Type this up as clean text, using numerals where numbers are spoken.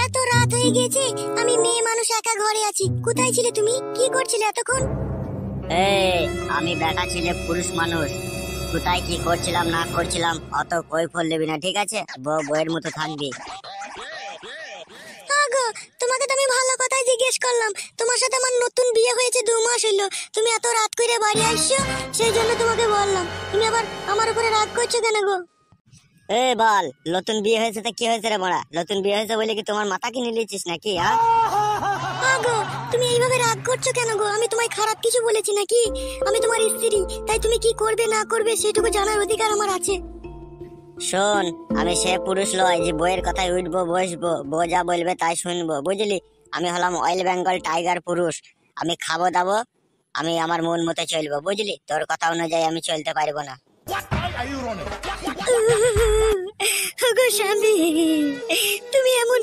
এত রাত হয়ে গেছে, আমি মেয়ে মানুষ একা ঘরে আছি। কোথায় ছিলে তুমি? কি করছিলে এতক্ষণ? আমি বেটা ছিলে পুরুষ মানুষ, কোথায় কি করছিলাম না করছিলাম অত কৈফল দিবি না, ঠিক আছে? বউয়ের মতো থাকবি। আগো, তোমাকে তো আমি ভালো কথাই জিজ্ঞেস করলাম। তোমার সাথে আমার নতুন বিয়ে হয়েছে, 2 মাস হইলো। তুমি এত রাত করে বাড়ি আসছো, সেই জন্য তোমাকে বললাম। তুমি আবার আমার উপরে রাগ করছো কেন গো? বল, নতুন বিয়ে হয়েছে তো কি হয়েছে রে বড়া? নতুন বিয়ে হয়েছে বলে কি তোমার মাথা কিনে নিয়েছিস নাকি? আগো, তুমি এইভাবে রাগ করছো কেন গো? আমি তোমায় খারাপ কিছু বলেছি নাকি? আমি তোমার স্ত্রী, তাই তুমি কি করবে না করবে সেটুকু জানার অধিকার আমার আছে। শোন, আমি সে পুরুষ লয় যে বইয়ের কথায় উঠবো বসবো, বউ যা বলবে তাই শুনবো, বুঝলি? আমি হলাম অয়েল বেঙ্গল টাইগার পুরুষ। আমি খাবো দাবো, আমি আমার মন মতো চলবো, বুঝলি? তোর কথা অনুযায়ী আমি চলতে পারবো না। ওগো স্বামী, তুমি এমন